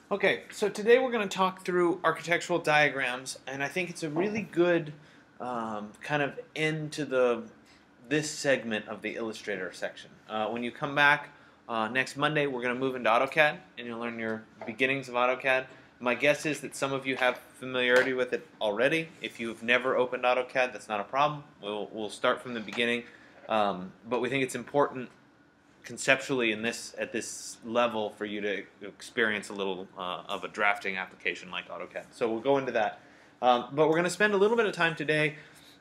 Okay, so today we're going to talk through architectural diagrams, and I think it's a really good kind of end to this segment of the Illustrator section. When you come back next Monday, we're going to move into AutoCAD, and you'll learn your beginnings of AutoCAD. My guess is that some of you have familiarity with it already. If you've never opened AutoCAD, that's not a problem. We'll start from the beginning, but we think it's important conceptually at this level for you to experience a little of a drafting application like AutoCAD. So we'll go into that. But we're going to spend a little bit of time today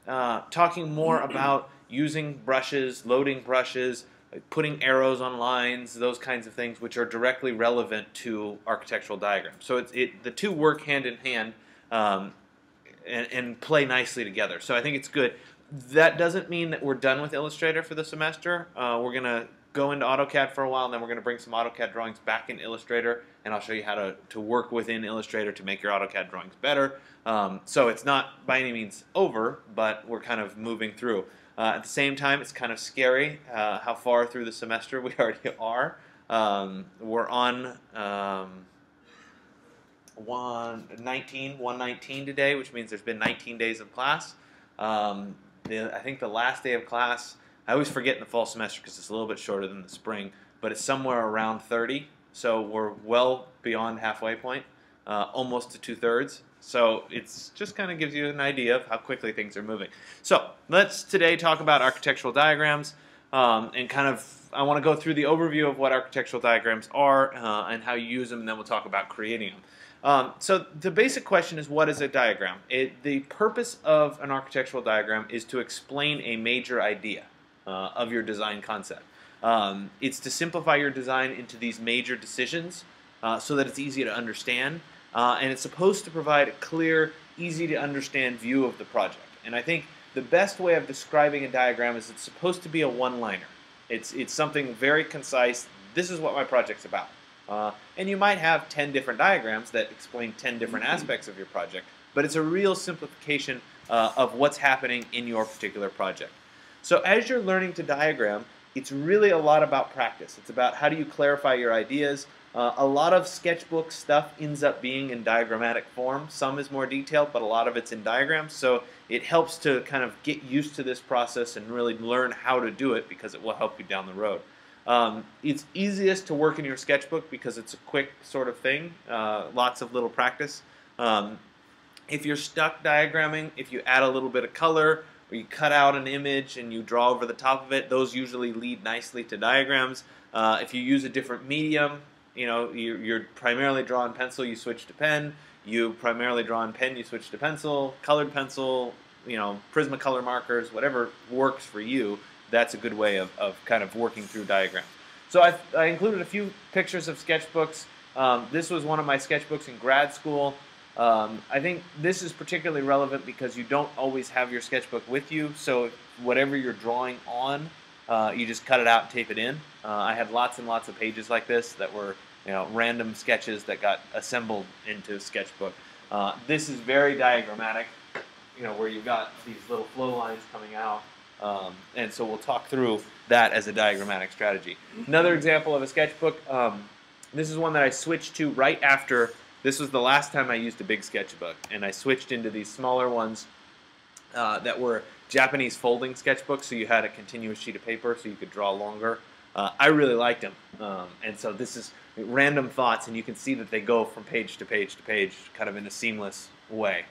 talking more about using brushes, loading brushes, putting arrows on lines, those kinds of things which are directly relevant to architectural diagrams. So the two work hand in hand and play nicely together. So I think it's good. That doesn't mean that we're done with Illustrator for the semester. We're going to go into AutoCAD for a while, and then we're going to bring some AutoCAD drawings back in Illustrator, and I'll show you how to work within Illustrator to make your AutoCAD drawings better. So it's not by any means over, but we're kind of moving through. At the same time, it's kind of scary how far through the semester we already are. We're on 119 today, which means there's been 19 days of class. I think the last day of class, I always forget in the fall semester because it's a little bit shorter than the spring, but it's somewhere around 30, so we're well beyond halfway point, almost to 2/3. So it's just kind of gives you an idea of how quickly things are moving. So let's today talk about architectural diagrams, and kind of I want to go through the overview of what architectural diagrams are and how you use them, and then we'll talk about creating them. So the basic question is, what is a diagram? The purpose of an architectural diagram is to explain a major idea of your design concept. It's to simplify your design into these major decisions so that it's easy to understand, and it's supposed to provide a clear, easy to understand view of the project. And I think the best way of describing a diagram is it's supposed to be a one-liner. It's something very concise. This is what my project's about. And you might have 10 different diagrams that explain 10 different aspects of your project, but it's a real simplification of what's happening in your particular project. So as you're learning to diagram, it's really a lot about practice. It's about how do you clarify your ideas. A lot of sketchbook stuff ends up being in diagrammatic form. Some is more detailed, but a lot of it's in diagrams. So it helps to kind of get used to this process and really learn how to do it because it will help you down the road. It's easiest to work in your sketchbook because it's a quick sort of thing, lots of little practice. If you're stuck diagramming, if you add a little bit of color, or you cut out an image and you draw over the top of it, those usually lead nicely to diagrams. If you use a different medium, you're primarily drawing pencil, you switch to pen. You primarily draw in pen, you switch to pencil, colored pencil, Prismacolor markers, whatever works for you. That's a good way of kind of working through diagrams. So I included a few pictures of sketchbooks. This was one of my sketchbooks in grad school. I think this is particularly relevant because you don't always have your sketchbook with you, so whatever you're drawing on, you just cut it out and tape it in. I have lots and lots of pages like this that were random sketches that got assembled into a sketchbook. This is very diagrammatic, where you've got these little flow lines coming out, and so we'll talk through that as a diagrammatic strategy. Another example of a sketchbook, this is one that I switched to right after. This was the last time I used a big sketchbook, and I switched into these smaller ones that were Japanese folding sketchbooks, so you had a continuous sheet of paper so you could draw longer. I really liked them, and so this is random thoughts, and you can see that they go from page to page to page kind of in a seamless way,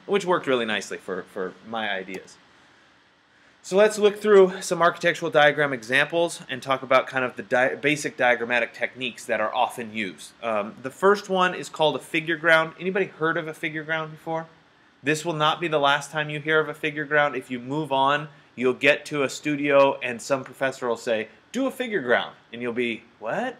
which worked really nicely for my ideas. So let's look through some architectural diagram examples and talk about kind of the basic diagrammatic techniques that are often used. The first one is called a figure ground. Anybody heard of a figure ground before? This will not be the last time you hear of a figure ground. If you move on, you'll get to a studio and some professor will say, do a figure ground. And you'll be, what?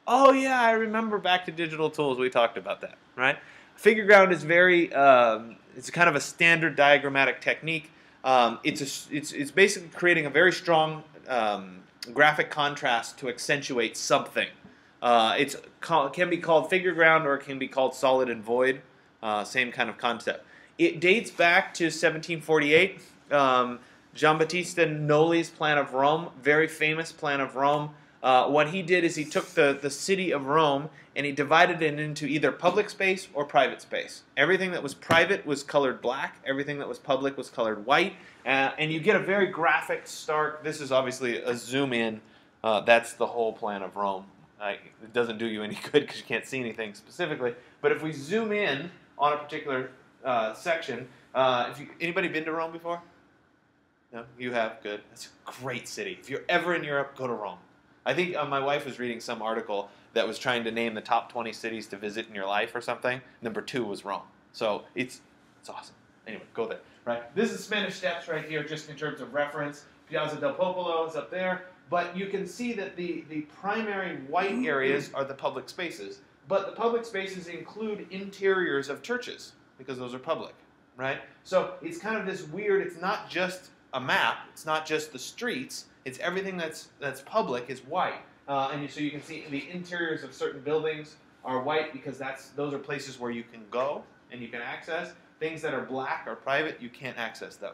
Oh yeah, I remember back to digital tools we talked about that, right? Figure ground is it's kind of a standard diagrammatic technique. It's basically creating a very strong graphic contrast to accentuate something. It can be called figure ground or it can be called solid and void, same kind of concept. It dates back to 1748, Giambattista Nolli's Plan of Rome, very famous Plan of Rome. What he did is he took the city of Rome and he divided it into either public space or private space. Everything that was private was colored black. Everything that was public was colored white. And you get a very graphic start. This is obviously a zoom in. That's the whole plan of Rome. It doesn't do you any good because you can't see anything specifically. But if we zoom in on a particular section, anybody been to Rome before? No, you have. Good. It's a great city. If you're ever in Europe, go to Rome. I think my wife was reading some article that was trying to name the top 20 cities to visit in your life or something. Number 2 was Rome. So it's awesome. Anyway, go there. Right. This is Spanish Steps right here, just in terms of reference. Piazza del Popolo is up there. But you can see that the primary white areas are the public spaces. But the public spaces include interiors of churches, because those are public. Right? So it's kind of this weird, it's not just a map, it's not just the streets, it's everything that's public is white. So you can see the interiors of certain buildings are white because those are places where you can go and you can access. Things that are black or private, you can't access them.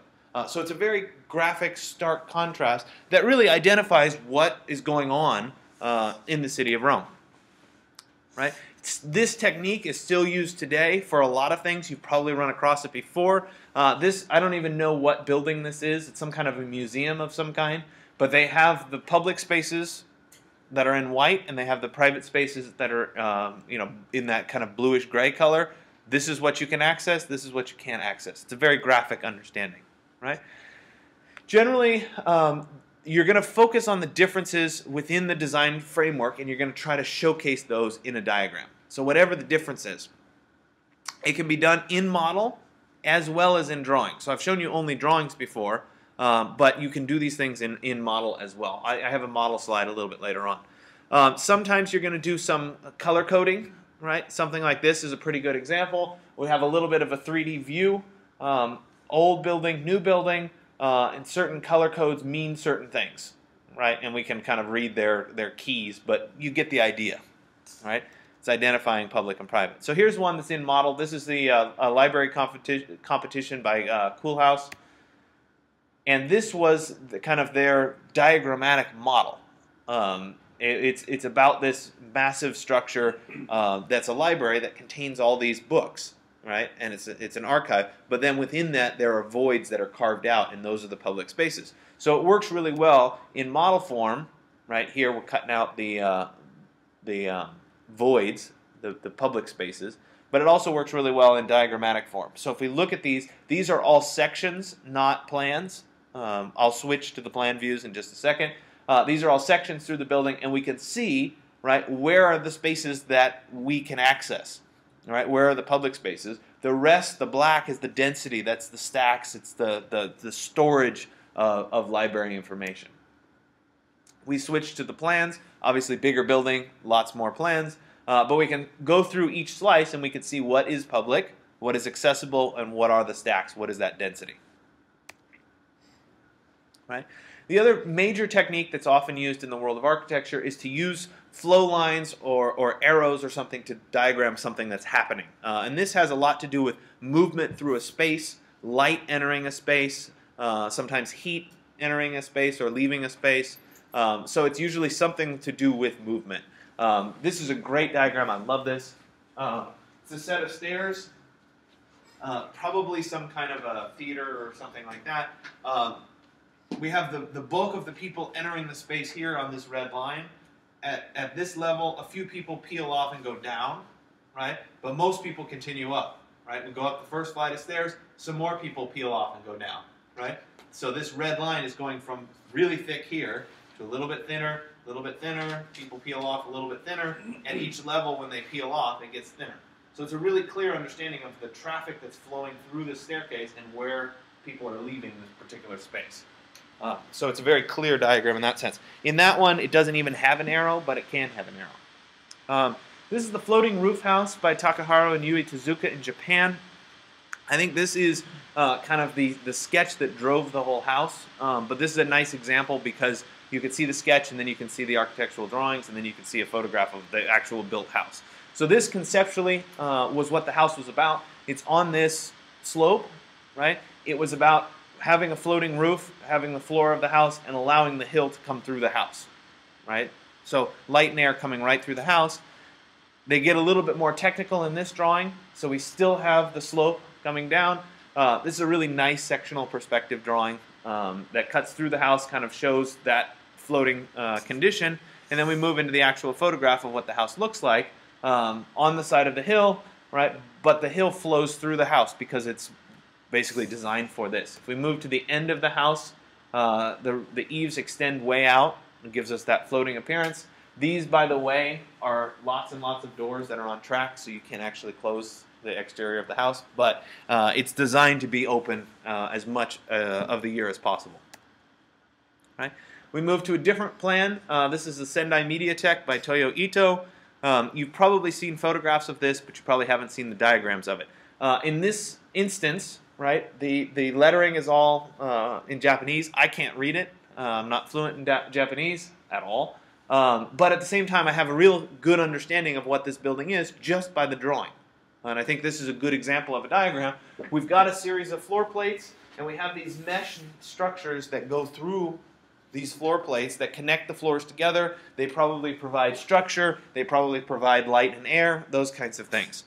So it's a very graphic, stark contrast that really identifies what is going on in the city of Rome. Right? This technique is still used today for a lot of things. You've probably run across it before. I don't even know what building this is. It's some kind of a museum of some kind. But they have the public spaces that are in white, and they have the private spaces that are in that kind of bluish gray color. This is what you can access. This is what you can't access. It's a very graphic understanding. Right? Generally, you're going to focus on the differences within the design framework, and you're going to try to showcase those in a diagram. So whatever the difference is, it can be done in model as well as in drawing. So I've shown you only drawings before, but you can do these things in model as well. I have a model slide a little bit later on. Sometimes you're going to do some color coding. Right? Something like this is a pretty good example. We have a little bit of a 3D view. Old building, new building, and certain color codes mean certain things, right? And we can kind of read their keys, but you get the idea, right? It's identifying public and private. So here's one that's in model. This is the library competition by Cool House, and this was kind of their diagrammatic model. It's about this massive structure that's a library that contains all these books. Right, and it's an archive, but then within that there are voids that are carved out, and those are the public spaces. So it works really well in model form. Right here, we're cutting out the voids, the public spaces, but it also works really well in diagrammatic form. So if we look at these are all sections, not plans. I'll switch to the plan views in just a second. These are all sections through the building, and we can see where are the spaces that we can access. All right, where are the public spaces? The rest, the black, is the density. That's the stacks. It's the storage of library information. We switch to the plans. Obviously, bigger building, lots more plans. But we can go through each slice and we can see what is public, what is accessible, and what are the stacks. What is that density? Right? The other major technique that's often used in the world of architecture is to use flow lines or arrows or something to diagram something that's happening. And this has a lot to do with movement through a space, light entering a space, sometimes heat entering a space or leaving a space. So it's usually something to do with movement. This is a great diagram. I love this. It's a set of stairs, probably some kind of a theater or something like that. We have the bulk of the people entering the space here on this red line. At this level, a few people peel off and go down, right? But most people continue up, right? We go up the first flight of stairs, some more people peel off and go down, right? So this red line is going from really thick here to a little bit thinner, people peel off a little bit thinner, and each level when they peel off, it gets thinner. So it's a really clear understanding of the traffic that's flowing through the staircase and where people are leaving this particular space. So it's a very clear diagram in that sense. In that one, it doesn't even have an arrow, but it can have an arrow. This is the Floating Roof House by Takaharu and Yui Tezuka in Japan. I think this is kind of the sketch that drove the whole house, but this is a nice example because you can see the sketch and then you can see the architectural drawings and then you can see a photograph of the actual built house. So this conceptually was what the house was about. It's on this slope, right? It was about having a floating roof, having the floor of the house, and allowing the hill to come through the house, right? So light and air coming right through the house. They get a little bit more technical in this drawing, so we still have the slope coming down. This is a really nice sectional perspective drawing that cuts through the house, kind of shows that floating condition, and then we move into the actual photograph of what the house looks like on the side of the hill, right? But the hill flows through the house because it's basically designed for this. If we move to the end of the house, the eaves extend way out and gives us that floating appearance. These, by the way, are lots and lots of doors that are on track, so you can't actually close the exterior of the house, but it's designed to be open as much of the year as possible. Right? We move to a different plan. This is the Sendai Mediatheque by Toyo Ito. You've probably seen photographs of this, but you probably haven't seen the diagrams of it. In this instance, right, the lettering is all in Japanese. I can't read it. I'm not fluent in Japanese at all. But at the same time, I have a real good understanding of what this building is just by the drawing. And I think this is a good example of a diagram. We've got a series of floor plates, and we have these mesh structures that go through these floor plates that connect the floors together. They probably provide structure. They probably provide light and air, those kinds of things.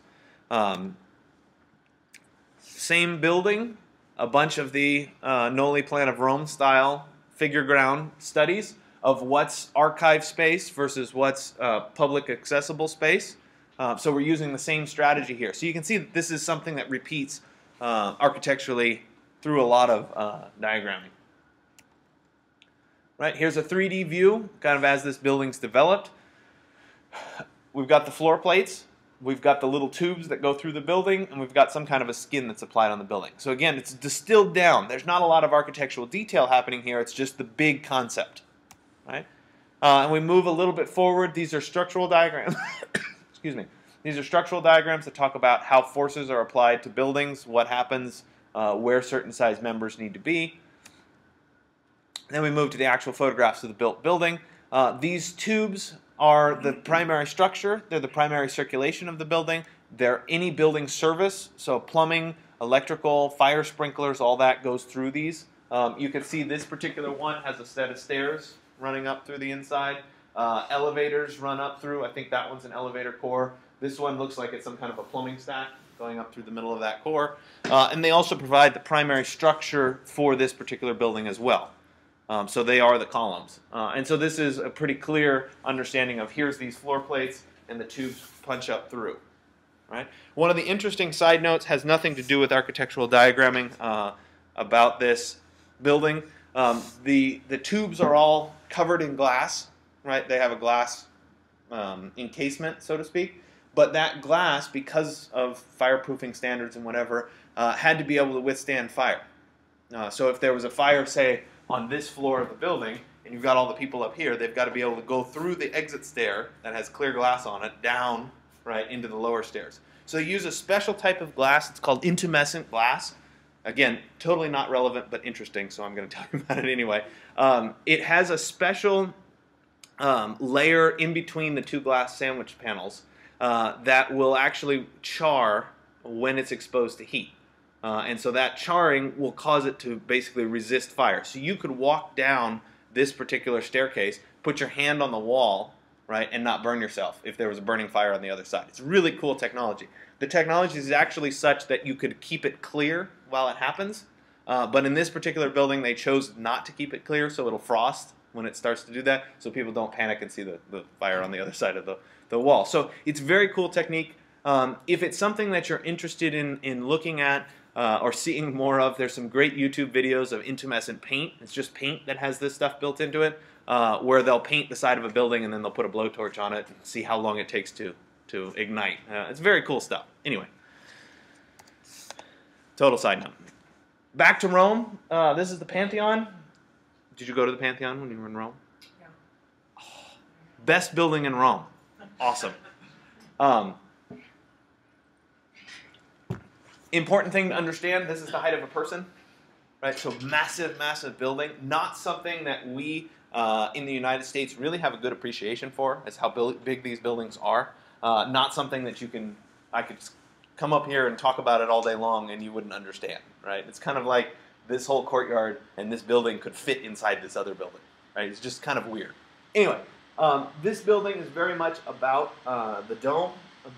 Same building, a bunch of the Noli Plan of Rome style figure ground studies of what's archive space versus what's public accessible space. So we're using the same strategy here. So you can see that this is something that repeats architecturally through a lot of diagramming. Right, here's a 3D view, kind of as this building's developed. We've got the floor plates, we've got the little tubes that go through the building, and we've got some kind of a skin that's applied on the building. So again, it's distilled down. There's not a lot of architectural detail happening here, it's just the big concept. Right? And we move a little bit forward. These are structural diagrams. Excuse me. These are structural diagrams that talk about how forces are applied to buildings, what happens, where certain size members need to be. Then we move to the actual photographs of the built building. These tubes are the primary structure. They're the primary circulation of the building. They're any building service, so plumbing, electrical, fire sprinklers, all that goes through these. You can see this particular one has a set of stairs running up through the inside. Elevators run up through. I think that one's an elevator core. This one looks like it's some kind of a plumbing stack going up through the middle of that core. And they also provide the primary structure for this particular building as well. So they are the columns. And so this is a pretty clear understanding of here's these floor plates and the tubes punch up through. Right? One of the interesting side notes has nothing to do with architectural diagramming about this building. The tubes are all covered in glass, right? They have a glass encasement, so to speak. But that glass, because of fireproofing standards and whatever, had to be able to withstand fire. So if there was a fire, say, on this floor of the building, and you've got all the people up here, they've got to be able to go through the exit stair that has clear glass on it, down, right, into the lower stairs. So they use a special type of glass. It's called intumescent glass. Again, totally not relevant, but interesting, so I'm going to tell you about it anyway. It has a special layer in between the two glass sandwich panels that will actually char when it's exposed to heat. And so that charring will cause it to basically resist fire. So you could walk down this particular staircase, put your hand on the wall, right, and not burn yourself if there was a burning fire on the other side. It's really cool technology. The technology is actually such that you could keep it clear while it happens, but in this particular building they chose not to keep it clear, so it'll frost when it starts to do that, so people don't panic and see the fire on the other side of the wall. So it's a very cool technique. If it's something that you're interested in looking at or seeing more of, there's some great YouTube videos of intumescent paint. It's just paint that has this stuff built into it, where they'll paint the side of a building and then they'll put a blowtorch on it and see how long it takes to ignite. It's very cool stuff. Anyway, total side note. Back to Rome. This is the Pantheon. Did you go to the Pantheon when you were in Rome? Yeah. Oh, best building in Rome. Awesome. Important thing to understand, this is the height of a person. Right? So massive, massive building. Not something that we in the United States really have a good appreciation for, as how big these buildings are. Not something that I could come up here and talk about it all day long and you wouldn't understand, right? It's kind of like this whole courtyard and this building could fit inside this other building, right? It's just kind of weird. Anyway, This building is very much about the dome,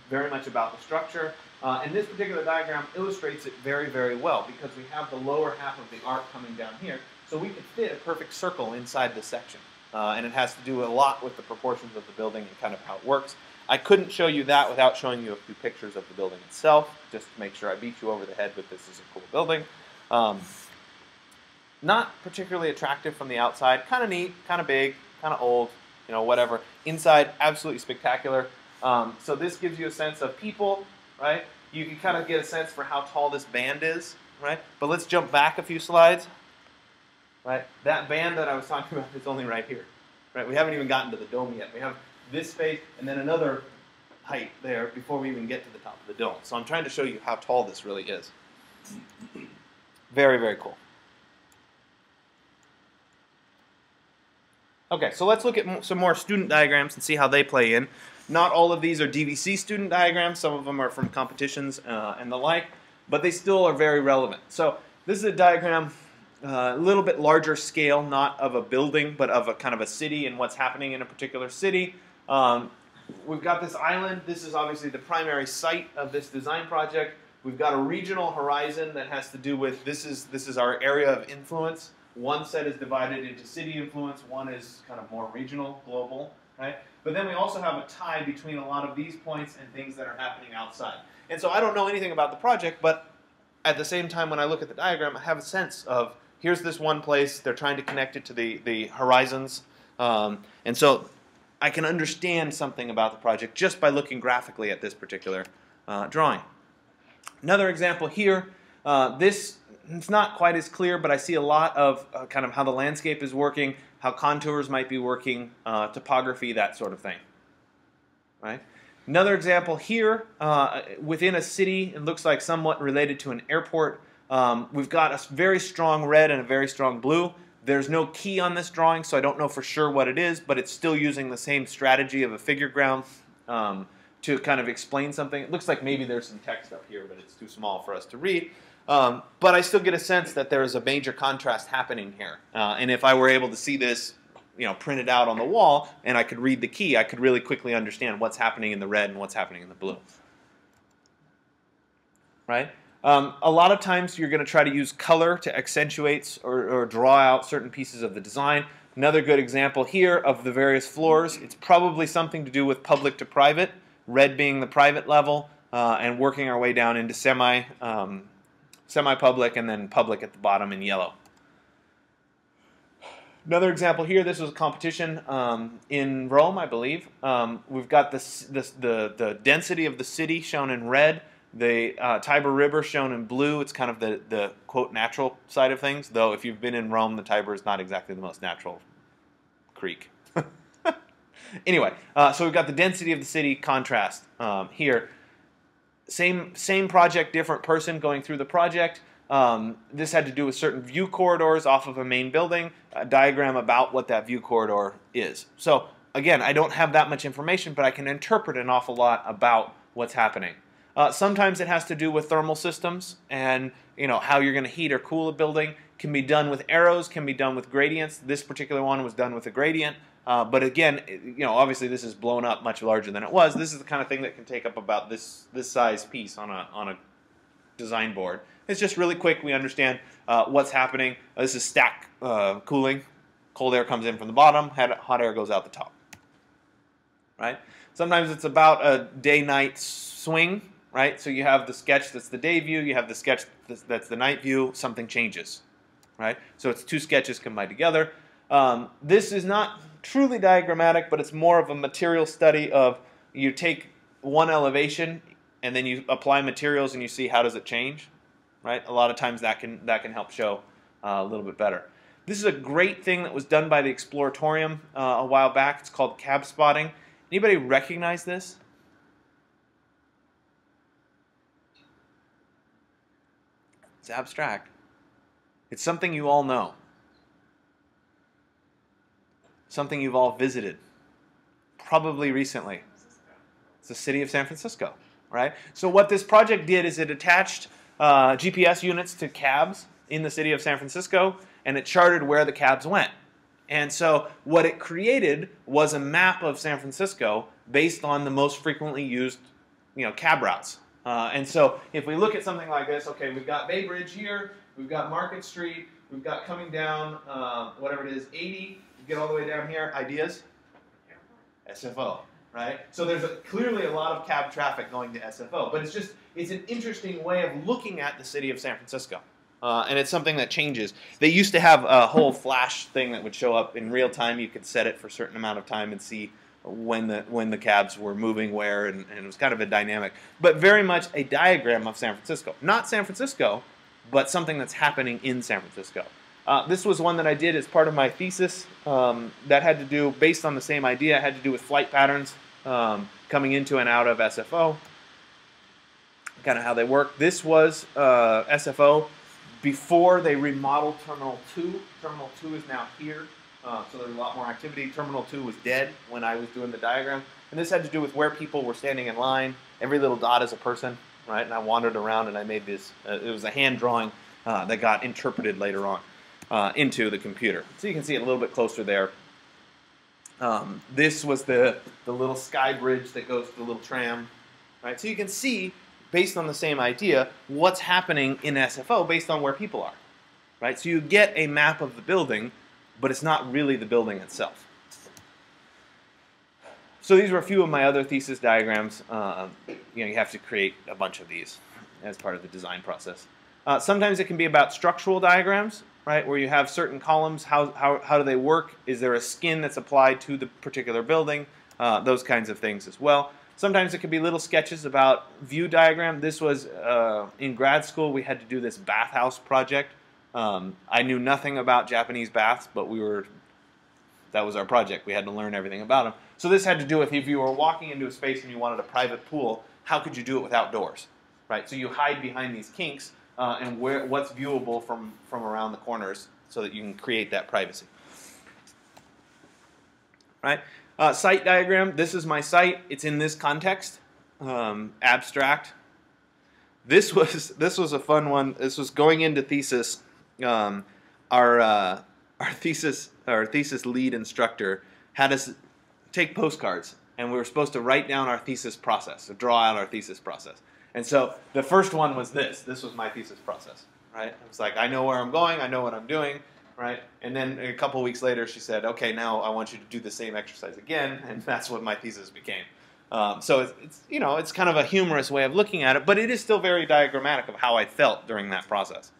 very much about the structure. And this particular diagram illustrates it very, very well because we have the lower half of the arc coming down here. So we could fit a perfect circle inside this section. And it has to do a lot with the proportions of the building and kind of how it works. I couldn't show you that without showing you a few pictures of the building itself, just to make sure I beat you over the head with this is a cool building. Not particularly attractive from the outside, kind of neat, kind of big, kind of old, you know, whatever. Inside, absolutely spectacular. So this gives you a sense of people, right? You can kind of get a sense for how tall this band is, right? But let's jump back a few slides, right? That band that I was talking about is only right here, right? We haven't even gotten to the dome yet. We have this space and then another height there before we even get to the top of the dome. So I'm trying to show you how tall this really is. Very, very cool. Okay, so let's look at some more student diagrams and see how they play in. Not all of these are DVC student diagrams. Some of them are from competitions and the like, but they still are very relevant. So this is a diagram, a little bit larger scale, not of a building, but of a kind of a city and what's happening in a particular city. We've got this island. This is obviously the primary site of this design project. We've got a regional horizon that has to do with this is our area of influence. One set is divided into city influence. One is kind of more regional, global, right? But then we also have a tie between a lot of these points and things that are happening outside. And so I don't know anything about the project, but at the same time when I look at the diagram, I have a sense of here's this one place. They're trying to connect it to the horizons. And so I can understand something about the project just by looking graphically at this particular drawing. Another example here, it's not quite as clear, but I see a lot of kind of how the landscape is working, how contours might be working, topography, that sort of thing. Right? Another example here, within a city, it looks like somewhat related to an airport. We've got a very strong red and a very strong blue. There's no key on this drawing, so I don't know for sure what it is, but it's still using the same strategy of a figure ground to kind of explain something. It looks like maybe there's some text up here, but it's too small for us to read. But I still get a sense that there is a major contrast happening here. And if I were able to see this, you know, printed out on the wall, and I could read the key, I could really quickly understand what's happening in the red and what's happening in the blue. Right? A lot of times you're going to try to use color to accentuate or draw out certain pieces of the design. Another good example here of the various floors, it's probably something to do with public to private, red being the private level, and working our way down into semi-public and then public at the bottom in yellow. Another example here, this was a competition in Rome, I believe. We've got the density of the city shown in red, the Tiber River shown in blue. It's kind of the quote natural side of things, though if you've been in Rome, the Tiber is not exactly the most natural creek. Anyway, so we've got the density of the city contrast here. Same project, different person going through the project. This had to do with certain view corridors off of a main building, a diagram about what that view corridor is. So again, I don't have that much information, but I can interpret an awful lot about what's happening. Sometimes it has to do with thermal systems and how you're going to heat or cool a building. Can be done with arrows, can be done with gradients. This particular one was done with a gradient. But again, obviously this is blown up much larger than it was. This is the kind of thing that can take up about this size piece on a design board. It's just really quick. We understand what's happening. This is stack cooling. Cold air comes in from the bottom. Hot air goes out the top. Right? Sometimes it's about a day-night swing. Right? So you have the sketch that's the day view. You have the sketch that's the night view. Something changes. Right? So it's two sketches combined together. This is not truly diagrammatic, but it's more of a material study of you take one elevation and then you apply materials and you see how does it change. Right? A lot of times that can help show a little bit better. This is a great thing that was done by the Exploratorium a while back. It's called cab spotting. Anybody recognize this? It's abstract. It's something you all know. Something you've all visited. Probably recently. It's the city of San Francisco. Right? So what this project did is it attached GPS units to cabs in the city of San Francisco, and it charted where the cabs went. And so what it created was a map of San Francisco based on the most frequently used, cab routes. And so if we look at something like this, okay, we've got Bay Bridge here, we've got Market Street, we've got coming down, whatever it is, 80, get all the way down here, ideas? SFO, right? So there's clearly a lot of cab traffic going to SFO, but it's an interesting way of looking at the city of San Francisco. And it's something that changes. They used to have a whole flash thing that would show up in real time. You could set it for a certain amount of time and see when the cabs were moving where, and it was kind of a dynamic. But very much a diagram of San Francisco. Not San Francisco, but something that's happening in San Francisco. This was one that I did as part of my thesis that had to do, based on the same idea, it had to do with flight patterns coming into and out of SFO, kind of how they work. This was SFO before they remodeled Terminal 2. Terminal 2 is now here, so there's a lot more activity. Terminal 2 was dead when I was doing the diagram. And this had to do with where people were standing in line. Every little dot is a person, right? And I wandered around and I made this, it was a hand drawing that got interpreted later on into the computer. So you can see it a little bit closer there. This was the little sky bridge that goes to the little tram, right? So you can see, based on the same idea, what's happening in SFO based on where people are, right? So you get a map of the building, but it's not really the building itself. So these were a few of my other thesis diagrams. You have to create a bunch of these as part of the design process. Sometimes it can be about structural diagrams, right, where you have certain columns. How do they work? Is there a skin that's applied to the particular building? Those kinds of things as well. Sometimes it could be little sketches about view diagram. This was in grad school. We had to do this bathhouse project. I knew nothing about Japanese baths, but that was our project. We had to learn everything about them. So this had to do with if you were walking into a space and you wanted a private pool, how could you do it without doors, right? So you hide behind these kinks and what's viewable from around the corners so that you can create that privacy, right? Site diagram. This is my site. It's in this context, abstract. This was a fun one. This was going into thesis. Our thesis lead instructor had us take postcards, and we were supposed to write down our thesis process, so draw out our thesis process. And so the first one was this. This was my thesis process, right? It was like, I know where I'm going. I know what I'm doing. Right? And then a couple weeks later, she said, okay, now I want you to do the same exercise again, and that's what my thesis became. So it's kind of a humorous way of looking at it, but it is still very diagrammatic of how I felt during that process.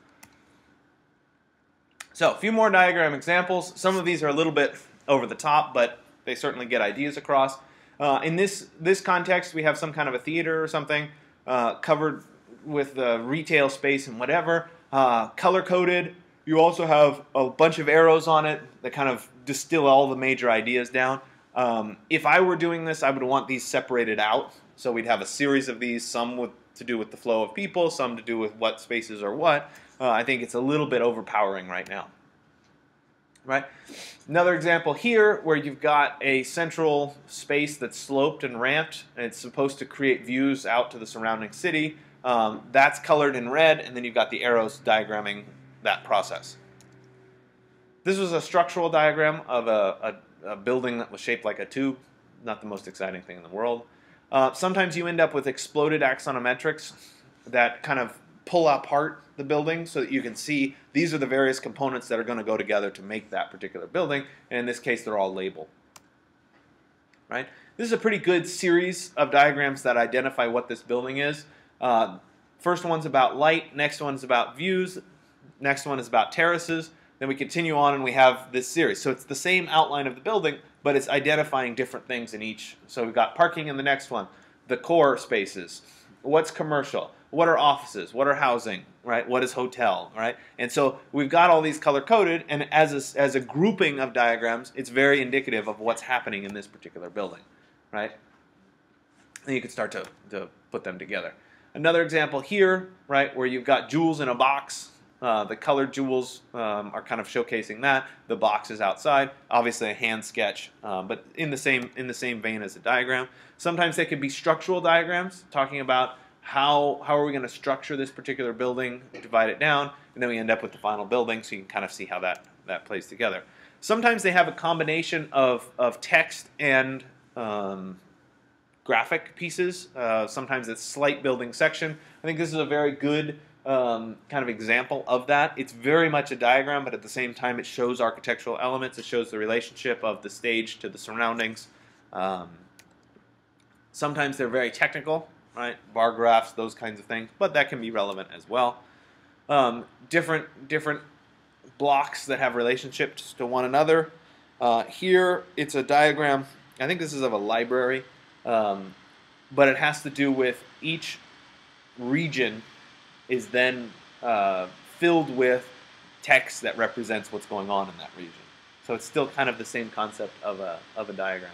So a few more diagram examples. Some of these are a little bit over the top, but they certainly get ideas across. In this context, we have some kind of a theater or something covered with retail space and whatever, color-coded. You also have a bunch of arrows on it that kind of distill all the major ideas down. If I were doing this, I would want these separated out. So we'd have a series of these, some to do with the flow of people, some to do with what spaces are what. I think it's a little bit overpowering right now. Right? Another example here where you've got a central space that's sloped and ramped, and it's supposed to create views out to the surrounding city. That's colored in red, and then you've got the arrows diagramming that process. This was a structural diagram of a building that was shaped like a tube. Not the most exciting thing in the world. Sometimes you end up with exploded axonometrics that kind of pull apart the building so that you can see these are the various components that are going to go together to make that particular building. And in this case, they're all labeled. Right? This is a pretty good series of diagrams that identify what this building is. First one's about light. Next one's about views. Next one is about terraces. Then we continue on and we have this series. So it's the same outline of the building, but it's identifying different things in each. So we've got parking in the next one, the core spaces, what's commercial, what are offices, what are housing, right? What is hotel, right? And so we've got all these color-coded, and as a grouping of diagrams, it's very indicative of what's happening in this particular building, right? And you can start to put them together. Another example here, right, where you've got jewels in a box. The colored jewels are kind of showcasing that. The box is outside. Obviously a hand sketch, but in the same vein as a diagram. Sometimes they could be structural diagrams, talking about how are we going to structure this particular building, divide it down, and then we end up with the final building, so you can kind of see how that plays together. Sometimes they have a combination of text and graphic pieces. Sometimes it's slight building section. I think this is a very good kind of example of that. It's very much a diagram, but at the same time it shows architectural elements. It shows the relationship of the stage to the surroundings. Sometimes they're very technical, right? Bar graphs, those kinds of things, but that can be relevant as well. Different blocks that have relationships to one another. Here it's a diagram. I think this is of a library, but it has to do with each region is then filled with text that represents what's going on in that region. So it's still kind of the same concept of a diagram,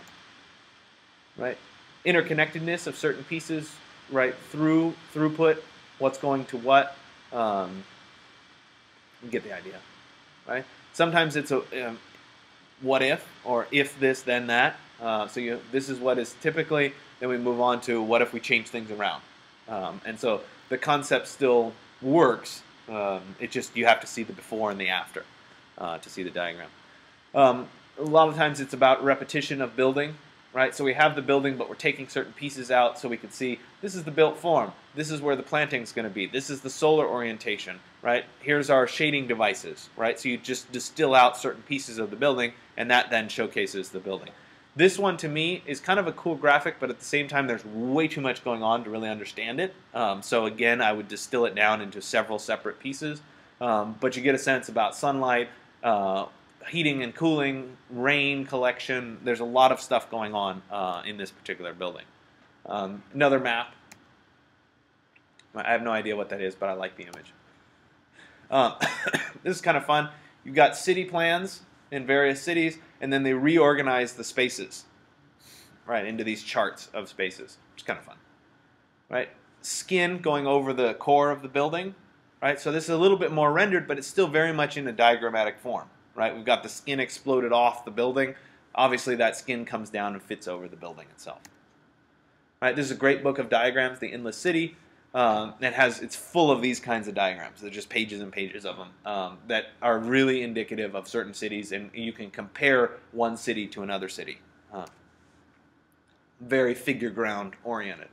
right? Interconnectedness of certain pieces, right? Throughput, what's going to what. You get the idea, right? Sometimes it's a what if, or if this then that. So this is what is typically. Then we move on to what if we change things around. And so the concept still works. It just you have to see the before and the after to see the diagram. A lot of times it's about repetition of building, right? So we have the building, but we're taking certain pieces out so we can see this is the built form. This is where the planting is going to be. This is the solar orientation, right? Here's our shading devices, right? So you just distill out certain pieces of the building, and that then showcases the building. This one, to me, is kind of a cool graphic, but at the same time, there's way too much going on to really understand it. So again, I would distill it down into several separate pieces. But you get a sense about sunlight, heating and cooling, rain collection. There's a lot of stuff going on in this particular building. Another map. I have no idea what that is, but I like the image. This is kind of fun. You've got city plans in various cities, and then they reorganize the spaces, right, into these charts of spaces, which is kind of fun, right? Skin going over the core of the building, right? So this is a little bit more rendered, but it's still very much in a diagrammatic form, right? We've got the skin exploded off the building. Obviously, that skin comes down and fits over the building itself, right? This is a great book of diagrams, The Endless City. It's full of these kinds of diagrams. They're just pages and pages of them that are really indicative of certain cities, and you can compare one city to another city. Very figure ground oriented,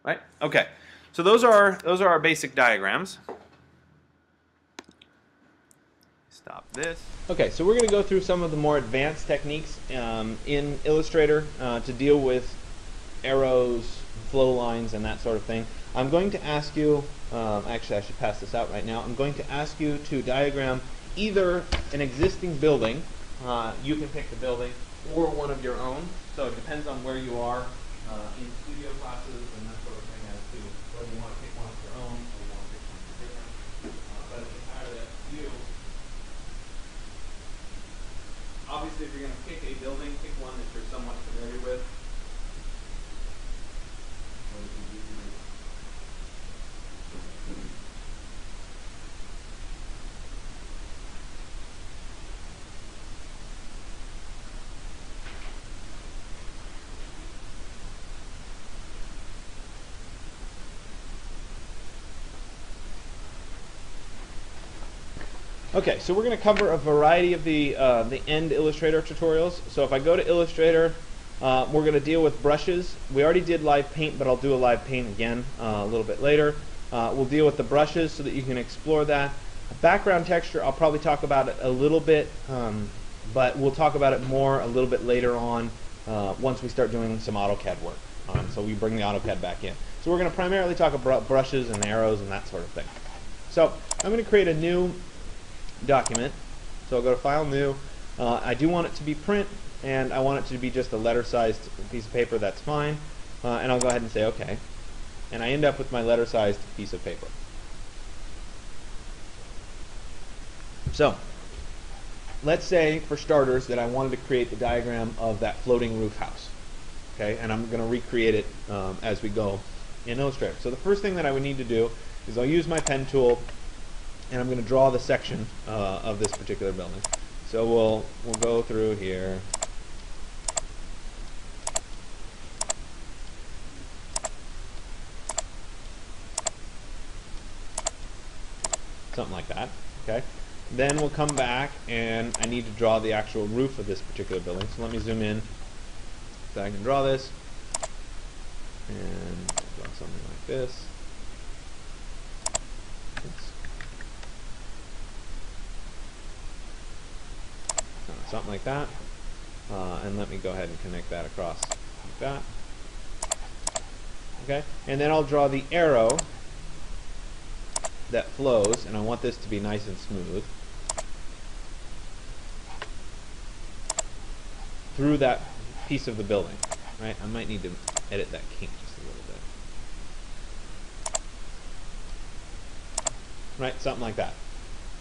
right? Okay, so those are our basic diagrams. Stop this. Okay, so we're going to go through some of the more advanced techniques in Illustrator to deal with arrows, flow lines, and that sort of thing. I'm going to ask you, actually I should pass this out right now, I'm going to ask you to diagram either an existing building, you can pick the building, or one of your own. So it depends on where you are in studio classes and that sort of thing as to whether you want to pick one of your own or you want to pick something different. But it's entirely up to you. Obviously, if you're going to pick a building, pick one that you're somewhat familiar with. Okay, so we're going to cover a variety of the end Illustrator tutorials. So if I go to Illustrator, we're going to deal with brushes. We already did live paint, but I'll do a live paint again a little bit later. We'll deal with the brushes so that you can explore that. Background texture, I'll probably talk about it a little bit, but we'll talk about it more a little bit later on once we start doing some AutoCAD work. So we bring the AutoCAD back in. So we're going to primarily talk about brushes and arrows and that sort of thing. So I'm going to create a new document. So I'll go to File, New. I do want it to be print, and I want it to be just a letter-sized piece of paper. That's fine. And I'll go ahead and say OK. And I end up with my letter-sized piece of paper. So let's say, for starters, that I wanted to create the diagram of that floating roof house. Okay, and I'm going to recreate it as we go in Illustrator. So the first thing that I would need to do is I'll use my pen tool, and I'm going to draw the section of this particular building. So we'll go through here. Something like that. Okay. Then we'll come back and I need to draw the actual roof of this particular building. So let me zoom in so I can draw this. And draw something like this. Oops. Something like that. And let me go ahead and connect that across like that. Okay, and then I'll draw the arrow that flows, and I want this to be nice and smooth through that piece of the building. Right, I might need to edit that kink just a little bit. Right, something like that.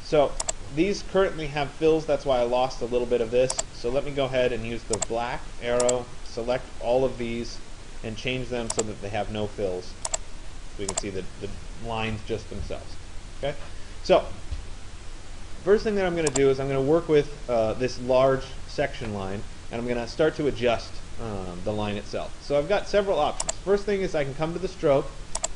So these currently have fills, that's why I lost a little bit of this. So let me go ahead and use the black arrow, select all of these, and change them so that they have no fills. So we can see the lines just themselves. Okay. So first thing that I'm going to do is I'm going to work with this large section line, and I'm going to start to adjust the line itself. So I've got several options. First thing is I can come to the stroke,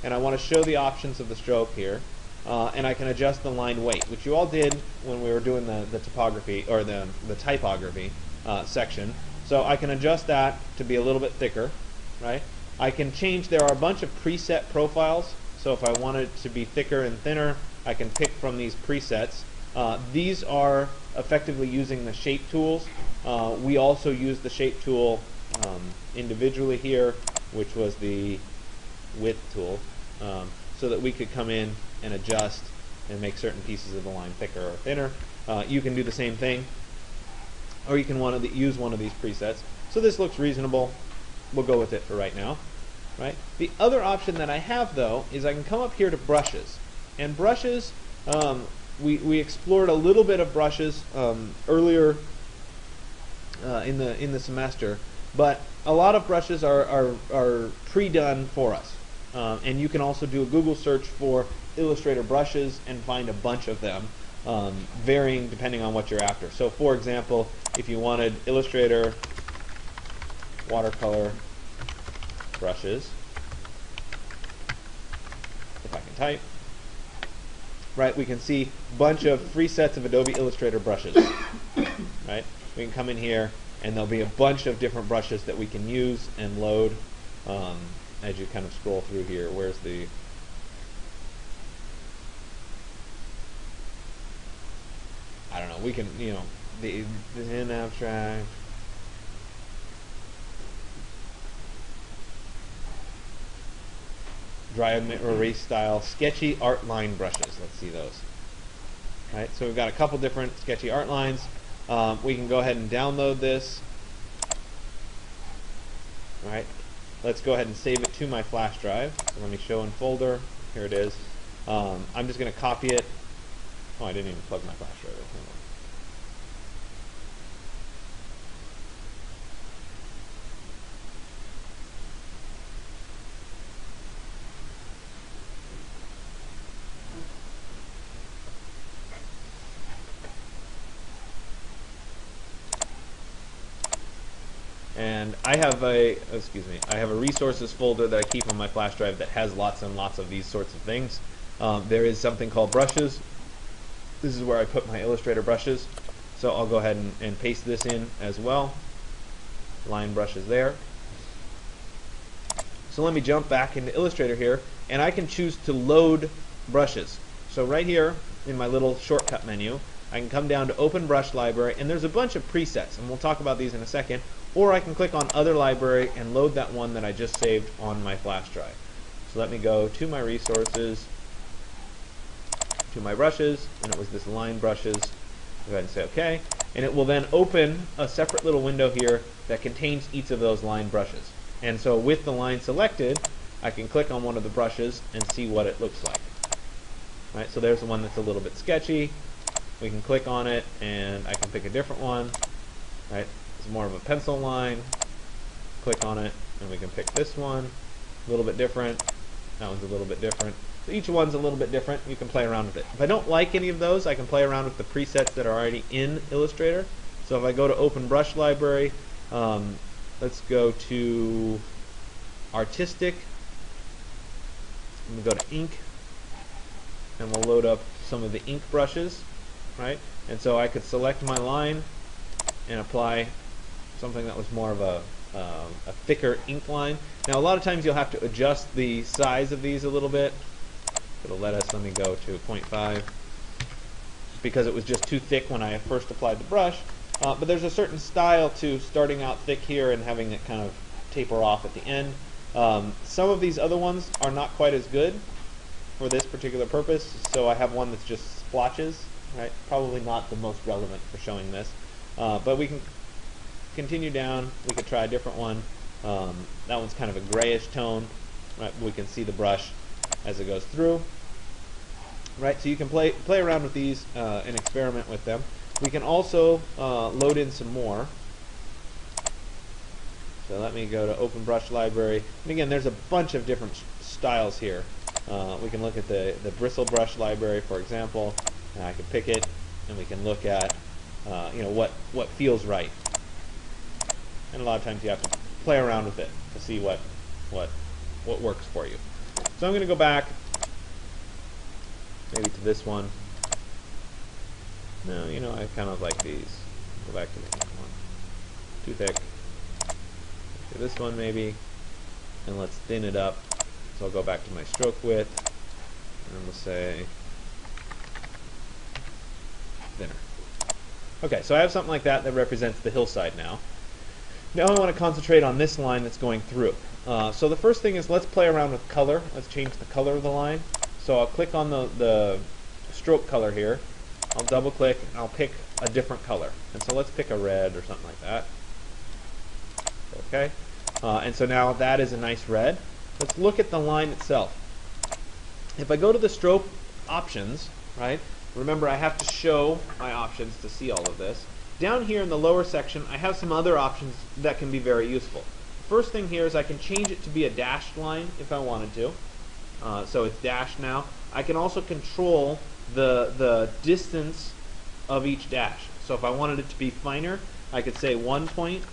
and I want to show the options of the stroke here. And I can adjust the line weight, which you all did when we were doing the topography or the typography section. So I can adjust that to be a little bit thicker, right? I can change, there are a bunch of preset profiles. So if I want it to be thicker and thinner, I can pick from these presets. These are effectively using the shape tools. We also use the shape tool individually here, which was the width tool, so that we could come in and adjust and make certain pieces of the line thicker or thinner. You can do the same thing, or you can use one of these presets. So this looks reasonable. We'll go with it for right now. Right? The other option that I have, though, is I can come up here to brushes. And brushes, we explored a little bit of brushes earlier in the semester, but a lot of brushes are pre-done for us. And you can also do a Google search for Illustrator brushes and find a bunch of them, varying depending on what you're after. So for example, if you wanted Illustrator watercolor brushes, if I can type, right, we can see a bunch of free sets of Adobe Illustrator brushes. Right, we can come in here and there'll be a bunch of different brushes that we can use and load as you kind of scroll through here. Where's the I don't know, we can, you know, the in abstract, dry erase style, sketchy art line brushes. Let's see those. Right, so we've got a couple different sketchy art lines. We can go ahead and download this. All right, let's go ahead and save it to my flash drive. So let me show in folder. Here it is. I'm just going to copy it. Oh, I didn't even plug my flash drive in. Hold on. And I have a resources folder that I keep on my flash drive that has lots and lots of these sorts of things. There is something called brushes. This is where I put my Illustrator brushes. So I'll go ahead and paste this in as well. Line brushes there. So let me jump back into Illustrator here, and I can choose to load brushes. So right here in my little shortcut menu, I can come down to Open Brush Library, and there's a bunch of presets, and we'll talk about these in a second. Or I can click on Other Library and load that one that I just saved on my flash drive. So let me go to my resources, to my brushes, and it was this line brushes. Go ahead and say OK. And it will then open a separate little window here that contains each of those line brushes. And so with the line selected, I can click on one of the brushes and see what it looks like. Right, so there's the one that's a little bit sketchy. We can click on it, and I can pick a different one. Right, it's more of a pencil line. Click on it, and we can pick this one. A little bit different. That one's a little bit different. So each one's a little bit different. You can play around with it. If I don't like any of those, I can play around with the presets that are already in Illustrator. So if I go to Open Brush Library, let's go to Artistic. I'm going to go to Ink, and we'll load up some of the ink brushes. right? And so I could select my line and apply something that was more of a thicker ink line. Now a lot of times you'll have to adjust the size of these a little bit. It'll let me go to 0.5 because it was just too thick when I first applied the brush. But there's a certain style to starting out thick here and having it kind of taper off at the end. Some of these other ones are not quite as good for this particular purpose, so I have one that's just splotches, right? Probably not the most relevant for showing this. But we can continue down. We could try a different one. That one's kind of a grayish tone, right? We can see the brush as it goes through, right? So you can play around with these and experiment with them. We can also load in some more. So let me go to Open Brush Library. And again, there's a bunch of different styles here. We can look at the Bristle Brush Library, for example. And I can pick it, and we can look at what feels right. And a lot of times you have to play around with it to see what works for you. So I'm going to go back maybe to this one. No, I kind of like these. Go back to the ink one. Too thick. To this one maybe, and let's thin it up. So I'll go back to my stroke width, and we'll say thinner. Okay, so I have something like that represents the hillside now. Now I want to concentrate on this line that's going through. So the first thing is let's play around with color. Let's change the color of the line. So I'll click on the stroke color here. I'll double click and I'll pick a different color. And so let's pick a red or something like that. Okay. And so now that is a nice red. Let's look at the line itself. If I go to the stroke options, right? Remember I have to show my options to see all of this. Down here in the lower section, I have some other options that can be very useful. First thing here is I can change it to be a dashed line if I wanted to. So it's dashed now. I can also control the distance of each dash. So if I wanted it to be finer, I could say 1 point,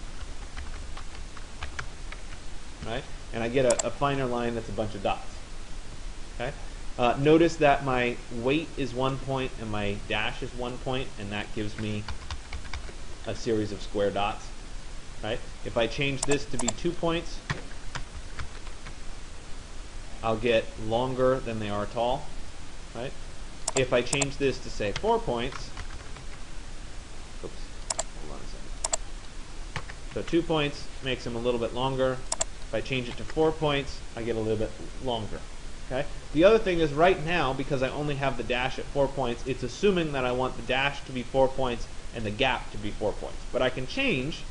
right? And I get a finer line that's a bunch of dots. Okay. Notice that my weight is 1 point and my dash is 1 point, and that gives me a series of square dots. Right? If I change this to be 2 points, I'll get longer than they are tall. Right? If I change this to say 4 points, oops, hold on a second. So 2 points makes them a little bit longer. If I change it to 4 points, I get a little bit longer. Okay? The other thing is right now, because I only have the dash at 4 points, it's assuming that I want the dash to be 4 points and the gap to be 4 points. But I can change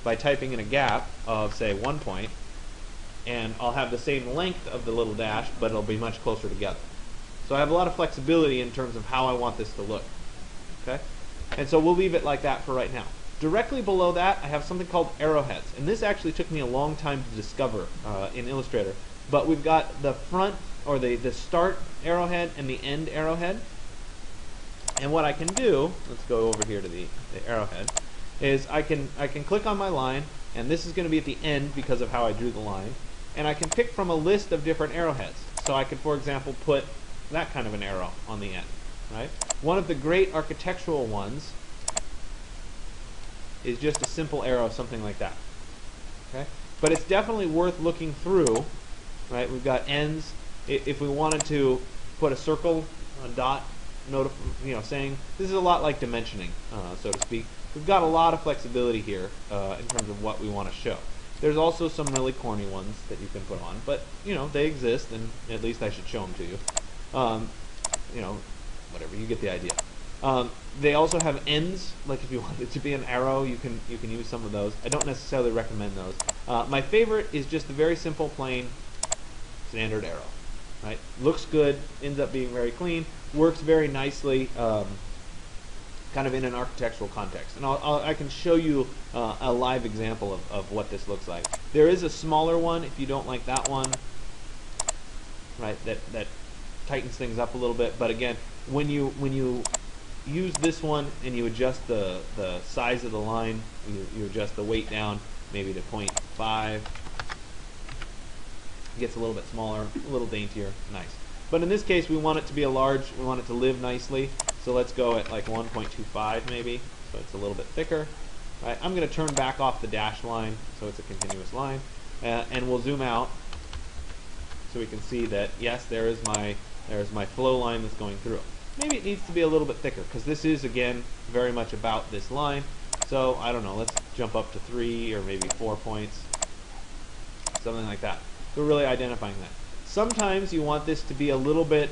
by typing in a gap of, say, 1 point, and I'll have the same length of the little dash, but it'll be much closer together. So I have a lot of flexibility in terms of how I want this to look. Okay? And so we'll leave it like that for right now. Directly below that, I have something called arrowheads. And this actually took me a long time to discover in Illustrator. But we've got the front, or the start arrowhead and the end arrowhead. And what I can do, let's go over here to the arrowhead, is I can click on my line, and this is going to be at the end because of how I drew the line. And I can pick from a list of different arrowheads. So I could, for example, put that kind of an arrow on the end. Right? One of the great architectural ones is just a simple arrow, something like that. Okay? But it's definitely worth looking through. Right? We've got ends. If we wanted to put a circle, a dot, saying this is a lot like dimensioning, so to speak. We've got a lot of flexibility here in terms of what we want to show. There's also some really corny ones that you can put on, but they exist, and at least I should show them to you. Whatever, you get the idea. They also have ends, like if you want it to be an arrow, you can use some of those. I don't necessarily recommend those. My favorite is just the very simple, plain, standard arrow. Right? Looks good, ends up being very clean, works very nicely, kind of in an architectural context. And I can show you a live example of what this looks like. There is a smaller one if you don't like that one, right? That tightens things up a little bit. But again, when you use this one and you adjust the size of the line, you adjust the weight down maybe to 0.5. Gets a little bit smaller, a little daintier, nice. But in this case, we want it to be we want it to live nicely. So let's go at like 1.25 maybe, so it's a little bit thicker. Right? I'm going to turn back off the dashed line so it's a continuous line, and we'll zoom out so we can see that yes, there's my flow line that's going through. Maybe it needs to be a little bit thicker because this is again very much about this line. So I don't know, let's jump up to 3 or maybe 4 points, something like that. So we're really identifying that. Sometimes you want this to be a little bit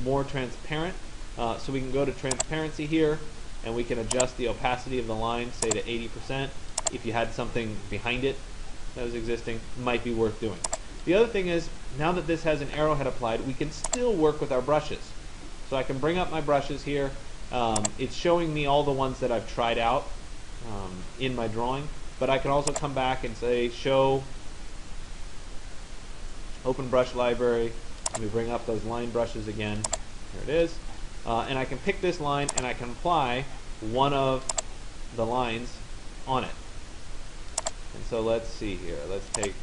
more transparent, so we can go to transparency here and we can adjust the opacity of the line, say to 80%. If you had something behind it that was existing, might be worth doing. The other thing is, now that this has an arrowhead applied, we can still work with our brushes. So I can bring up my brushes here. It's showing me all the ones that I've tried out in my drawing, but I can also come back and say show open brush library. Let me bring up those line brushes again. Here it is. And I can pick this line and I can apply one of the lines on it. And so let's see here. Let's take,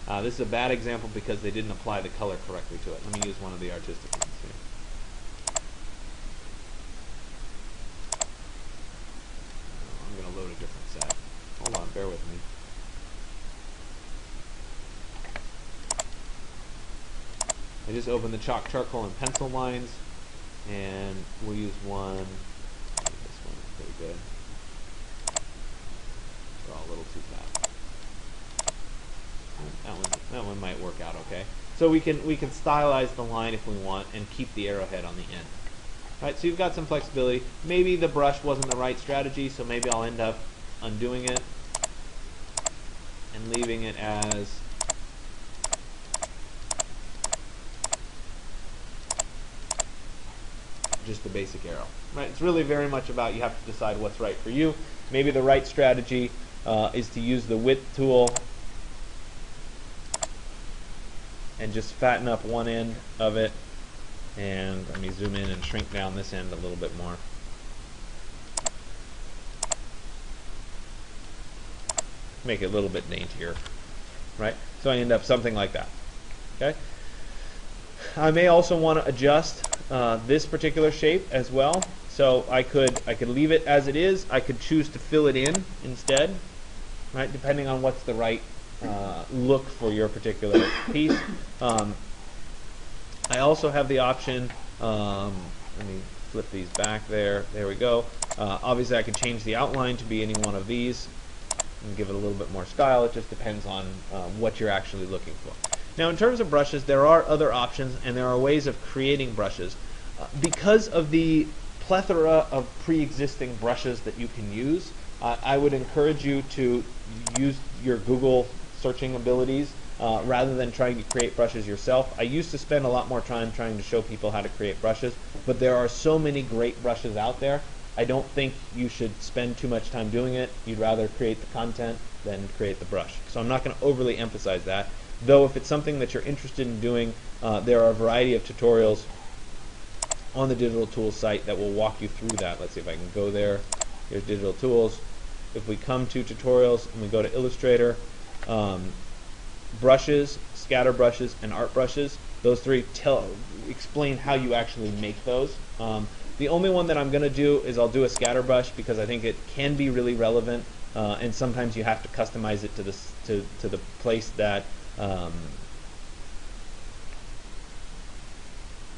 this is a bad example because they didn't apply the color correctly to it. Let me use one of the artistic ones here. I'm going to load a different set. Hold on, bear with me. I just opened the chalk, charcoal, and pencil lines, and we'll use one. This one is pretty good. They're all a little too fast. That one might work out okay. So we can stylize the line if we want and keep the arrowhead on the end. All right, so you've got some flexibility. Maybe the brush wasn't the right strategy, so maybe I'll end up undoing it and leaving it as just the basic arrow. Right? It's really very much about you have to decide what's right for you. Maybe the right strategy is to use the width tool and just fatten up one end of it. And let me zoom in and shrink down this end a little bit more. Make it a little bit daintier, right? So I end up something like that. Okay. I may also want to adjust this particular shape as well. So I could leave it as it is. I could choose to fill it in instead, right? Depending on what's the right look for your particular piece. I also have the option. Let me flip these back there. There we go. Obviously, I could change the outline to be any one of these and give it a little bit more style. It just depends on what you're actually looking for. Now, in terms of brushes, there are other options, and there are ways of creating brushes. Because of the plethora of pre-existing brushes that you can use, I would encourage you to use your Google searching abilities rather than trying to create brushes yourself. I used to spend a lot more time trying to show people how to create brushes, but there are so many great brushes out there. I don't think you should spend too much time doing it. You'd rather create the content than create the brush. So I'm not going to overly emphasize that. Though if it's something that you're interested in doing, there are a variety of tutorials on the Digital Tools site that will walk you through that. Let's see if I can go there. Here's Digital Tools. If we come to tutorials and we go to Illustrator, brushes, scatter brushes, and art brushes, those three explain how you actually make those. The only one that I'm going to do is I'll do a scatter brush because I think it can be really relevant, and sometimes you have to customize it to the place that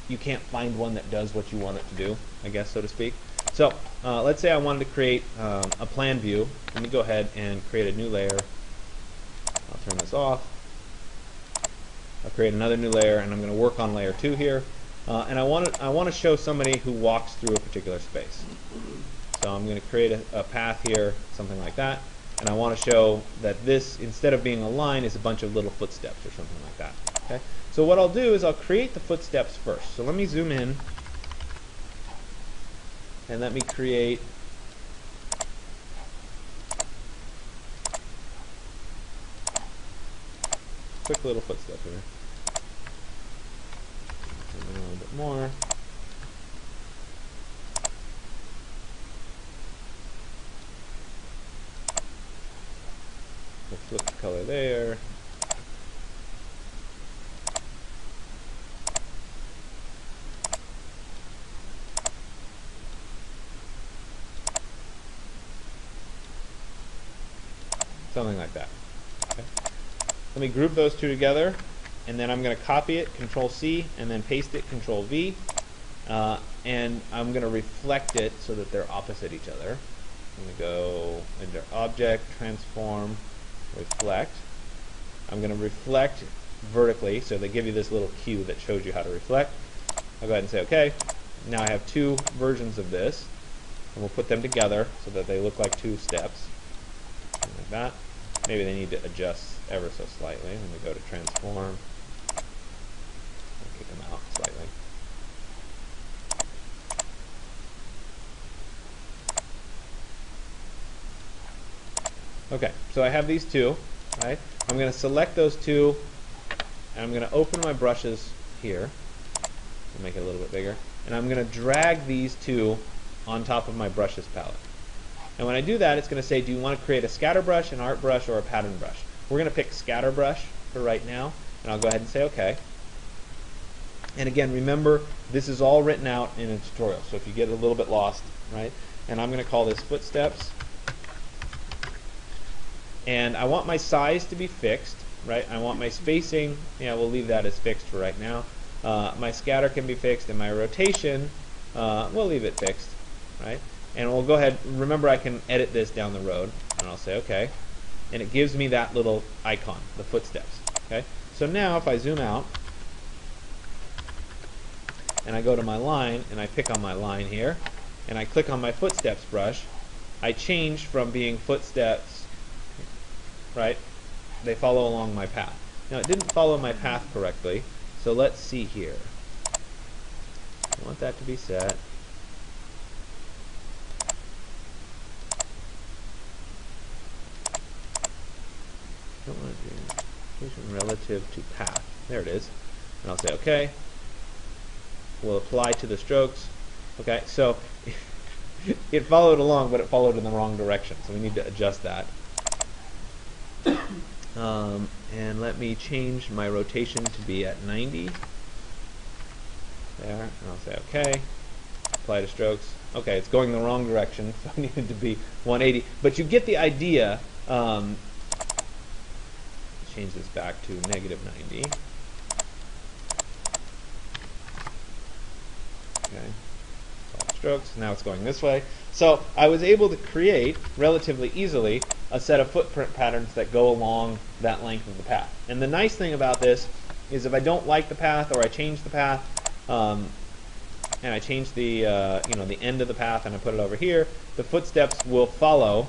you can't find one that does what you want it to do, I guess, so to speak. So let's say I wanted to create a plan view. Let me go ahead and create a new layer. I'll turn this off. I'll create another new layer, and I'm going to work on layer 2 here. And I want to show somebody who walks through a particular space. So I'm going to create a path here, something like that. And I want to show that this, instead of being a line, is a bunch of little footsteps or something like that. Okay. So what I'll do is I'll create the footsteps first. So let me zoom in, and let me create quick little footstep here. A little bit more. Let's flip the color there. something like that. Okay. Let me group those two together, and then I'm going to copy it, Control-C, and then paste it, Control-V, and I'm going to reflect it so that they're opposite each other. I'm going to go into Object, Transform, Reflect. I'm going to reflect vertically, so they give you this little cue that shows you how to reflect. I'll go ahead and say OK. Now I have two versions of this, and we'll put them together so that they look like two steps, something like that. Maybe they need to adjust ever so slightly. Let me go to Transform, kick them out slightly. Okay, so I have these two, right? I'm going to select those two, and I'm going to open my brushes here, make it a little bit bigger, and I'm going to drag these two on top of my brushes palette. And when I do that, it's going to say, do you want to create a scatter brush, an art brush, or a pattern brush? We're going to pick scatter brush for right now, and I'll go ahead and say OK. And again, remember, this is all written out in a tutorial, so if you get a little bit lost, right? And I'm going to call this footsteps. And I want my size to be fixed, right? I want my spacing, yeah, we'll leave that as fixed for right now. My scatter can be fixed, and my rotation, we'll leave it fixed, right? And we'll go ahead, remember I can edit this down the road, and I'll say OK. And it gives me that little icon, the footsteps, okay? So now if I zoom out, and I go to my line, and I pick on my line here, and I click on my footsteps brush, I change from being footsteps, right? They follow along my path. Now it didn't follow my path correctly, so let's see here. I want that to be set. Don't want to do position relative to path. There it is. And I'll say OK. We'll apply to the strokes. Okay, so it followed along, but it followed in the wrong direction, so we need to adjust that. And let me change my rotation to be at 90. There, and I'll say OK. Apply to strokes. Okay, it's going the wrong direction, so I need it to be 180. But you get the idea. Change this back to -90. Okay, strokes. Now it's going this way. So I was able to create relatively easily a set of footprint patterns that go along that length of the path. And the nice thing about this is if I don't like the path, or I change the path, and I change the the end of the path, and I put it over here, the footsteps will follow,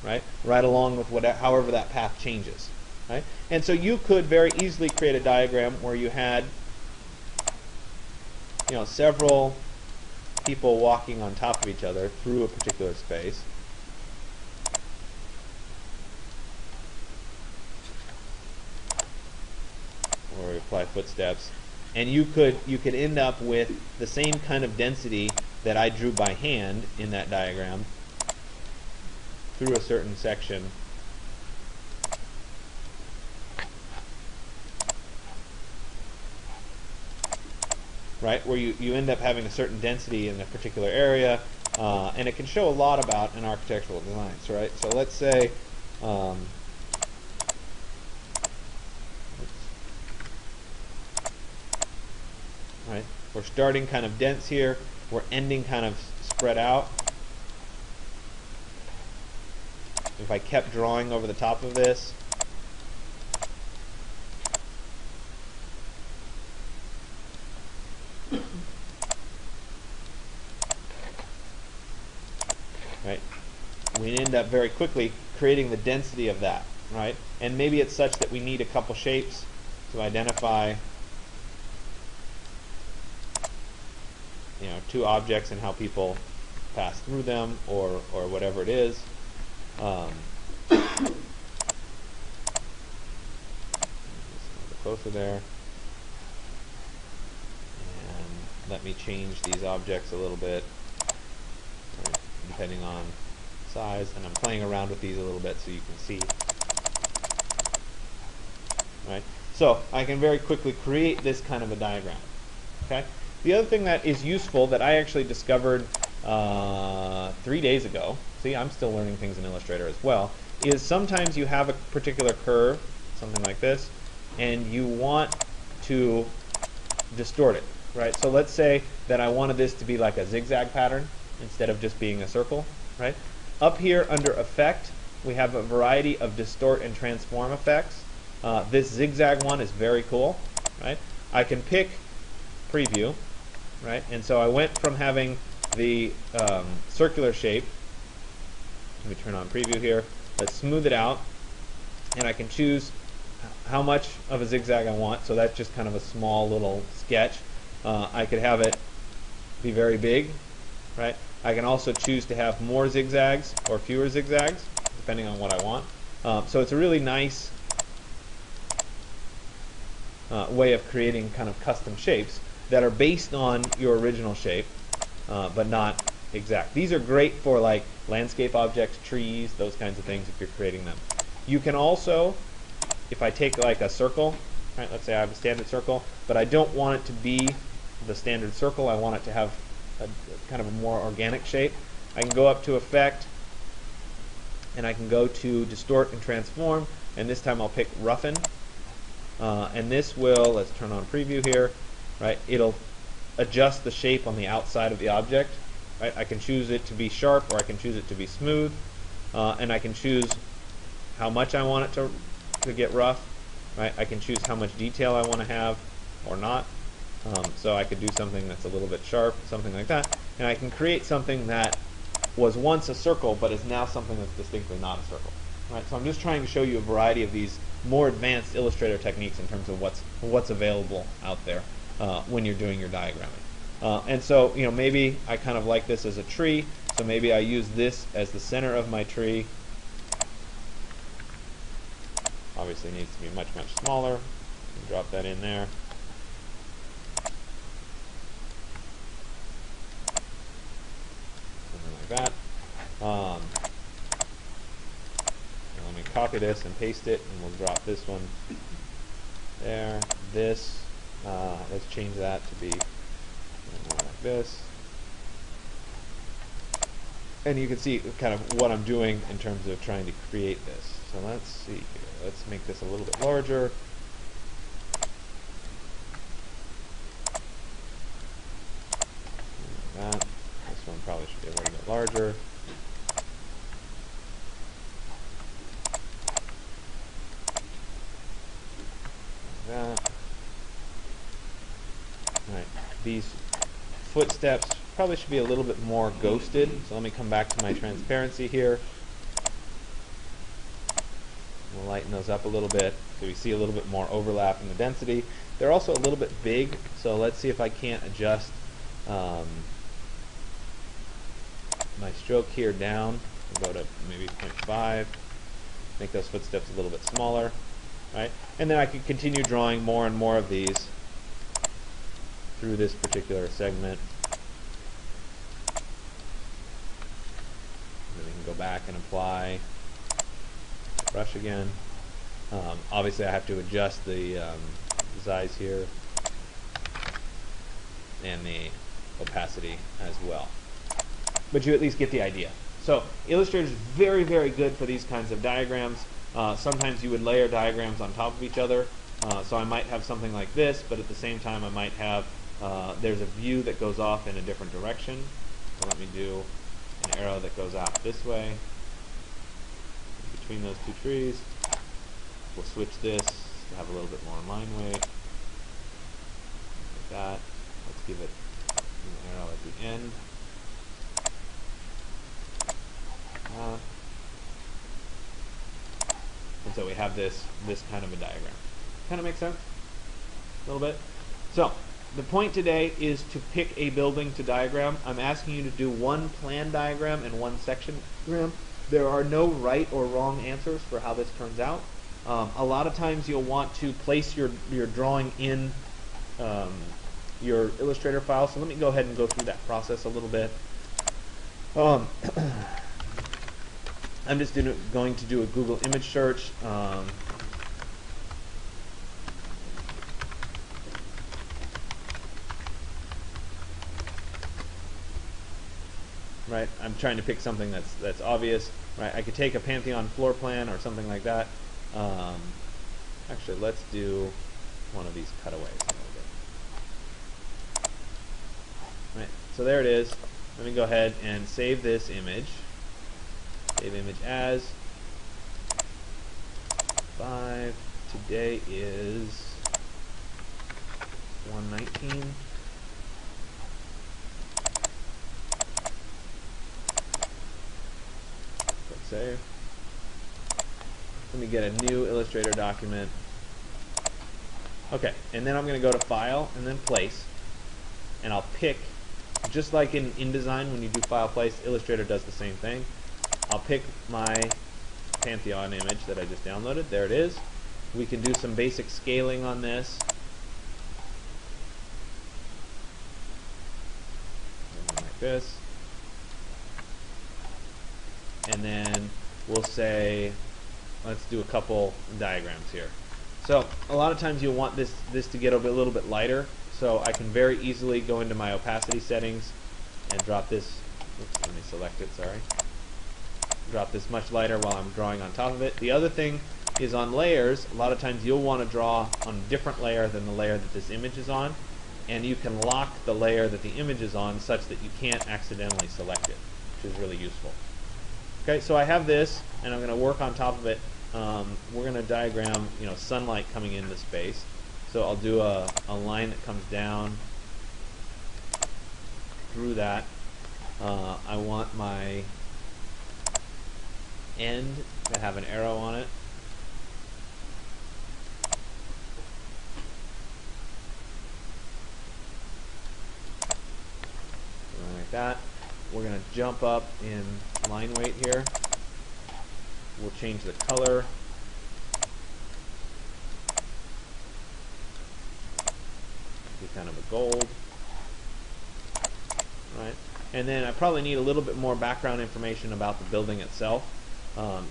right along with however that path changes. Right? And so you could very easily create a diagram where you had several people walking on top of each other through a particular space. Or apply footsteps. And you could end up with the same kind of density that I drew by hand in that diagram through a certain section. Right, where you end up having a certain density in a particular area, and it can show a lot about an architectural design. So, right, so let's say, right, we're starting kind of dense here, we're ending kind of spread out. If I kept drawing over the top of this, right, we end up very quickly creating the density of that, right? And maybe it's such that we need a couple shapes to identify, two objects and how people pass through them, or whatever it is. Closer there. And let me change these objects a little bit, right, depending on size, and I'm playing around with these a little bit so you can see. Right? So I can very quickly create this kind of a diagram. Okay? The other thing that is useful that I actually discovered 3 days ago, see, I'm still learning things in Illustrator as well, is sometimes you have a particular curve, something like this, and you want to distort it, right? So let's say that I wanted this to be like a zigzag pattern instead of just being a circle, right? Up here under Effect, we have a variety of distort and transform effects. This zigzag one is very cool, right? I can pick preview, right? And so I went from having the circular shape. Let me turn on preview here. Let's smooth it out, and I can choose how much of a zigzag I want. So that's just kind of a small little sketch. I could have it be very big, right? I can also choose to have more zigzags or fewer zigzags, depending on what I want. So it's a really nice way of creating kind of custom shapes that are based on your original shape, but not exact. These are great for like landscape objects, trees, those kinds of things if you're creating them. You can also, if I take like a circle, right, let's say I have a standard circle, but I don't want it to be the standard circle, I want it to have a kind of a more organic shape. I can go up to Effect, and I can go to Distort and Transform, and this time I'll pick Roughen. And this will, let's turn on preview here, right, it'll adjust the shape on the outside of the object. Right? I can choose it to be sharp, or I can choose it to be smooth, and I can choose how much I want it to get rough. Right? I can choose how much detail I want to have or not. So I could do something that's a little bit sharp, something like that, and I can create something that was once a circle but is now something that's distinctly not a circle. Right? So I'm just trying to show you a variety of these more advanced Illustrator techniques in terms of what's available out there when you're doing your diagramming. And so, you know, maybe I kind of like this as a tree, so maybe I use this as the center of my tree. Obviously it needs to be much, much smaller. Drop that in there. Something like that. Let me copy this and paste it, and we'll drop this one there. This, let's change that to be more like this. And you can see kind of what I'm doing in terms of trying to create this. So let's see here. Let's make this a little bit larger. Like that. This one probably should be a little bit larger. Like that. Alright, these footsteps probably should be a little bit more ghosted. So let me come back to my transparency here. We'll lighten those up a little bit so we see a little bit more overlap in the density. They're also a little bit big, so let's see if I can't adjust my stroke here down. We'll go to maybe 0.5, make those footsteps a little bit smaller, right? And then I can continue drawing more and more of these through this particular segment. Then we can go back and apply brush again. Obviously I have to adjust the size here and the opacity as well. But you at least get the idea. So Illustrator is very, very good for these kinds of diagrams. Sometimes you would layer diagrams on top of each other. So I might have something like this, but at the same time I might have, there's a view that goes off in a different direction. So let me do an arrow that goes out this way. Between those two trees. We'll switch this to have a little bit more line weight. Like that. Let's give it an arrow at the end. And so we have this kind of a diagram. Kind of makes sense? A little bit? So, the point today is to pick a building to diagram. I'm asking you to do one plan diagram and one section diagram. There are no right or wrong answers for how this turns out. A lot of times you'll want to place your drawing in your Illustrator file. So let me go ahead and go through that process a little bit. I'm just going to do a Google image search. right? I'm trying to pick something that's obvious, right? I could take a Pantheon floor plan or something like that. Actually, let's do one of these cutaways a little bit. Right, so there it is. Let me go ahead and save this image. Save image as 5. Today is 119. Click save. Let me get a new Illustrator document. Okay, and then I'm going to go to File and then Place, and I'll pick, just like in InDesign when you do File Place, Illustrator does the same thing. I'll pick my Pantheon image that I just downloaded. There it is. We can do some basic scaling on this. Like this. And then we'll say, let's do a couple diagrams here. So a lot of times you'll want this to get a little bit lighter. So I can very easily go into my opacity settings and drop this. Oops, let me select it, sorry. Drop this much lighter while I'm drawing on top of it. The other thing is on layers, a lot of times you'll want to draw on a different layer than the layer that this image is on. And you can lock the layer that the image is on such that you can't accidentally select it, which is really useful. Okay, so I have this, and I'm going to work on top of it. We're going to diagram, sunlight coming into space. So I'll do a line that comes down through that. I want my end to have an arrow on it. Something like that. We're going to jump up in line weight here. We'll change the color. Be kind of a gold. Right? And then I probably need a little bit more background information about the building itself.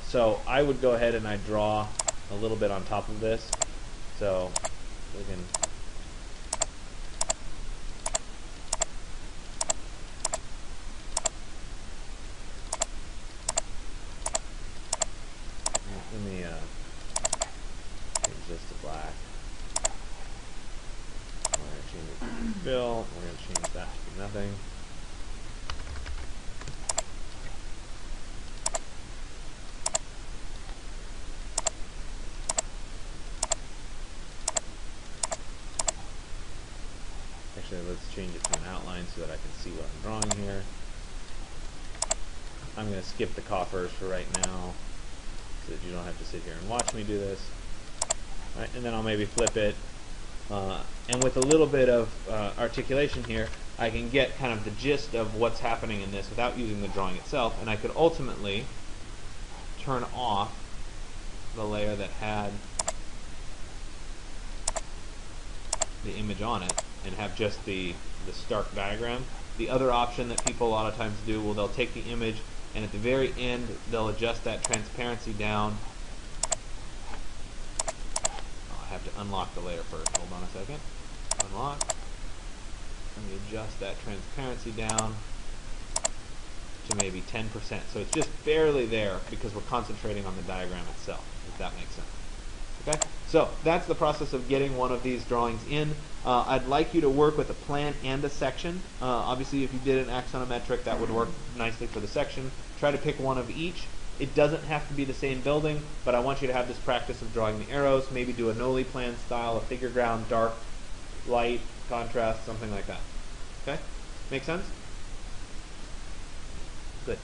So I would go ahead and I draw a little bit on top of this. So we can change this to black. We're going to change it to fill. We're going to change that to nothing. Actually, let's change it to an outline so that I can see what I'm drawing here. I'm going to skip the coffers for right now so that you don't have to sit here and watch me do this. Right, and then I'll maybe flip it. And with a little bit of articulation here, I can get kind of the gist of what's happening in this without using the drawing itself. And I could ultimately turn off the layer that had the image on it and have just the stark diagram. The other option that people a lot of times do, well, they'll take the image and at the very end they'll adjust that transparency down. Oh, I have to unlock the layer first. Hold on a second. Unlock. Let me adjust that transparency down to maybe 10%. So it's just barely there because we're concentrating on the diagram itself, if that makes sense. Okay, so that's the process of getting one of these drawings in. I'd like you to work with a plan and a section. Obviously, if you did an axonometric, that would work nicely for the section. Try to pick one of each. It doesn't have to be the same building, but I want you to have this practice of drawing the arrows. Maybe do a Noli plan style, a figure ground, dark, light, contrast, something like that. Okay, make sense? Good.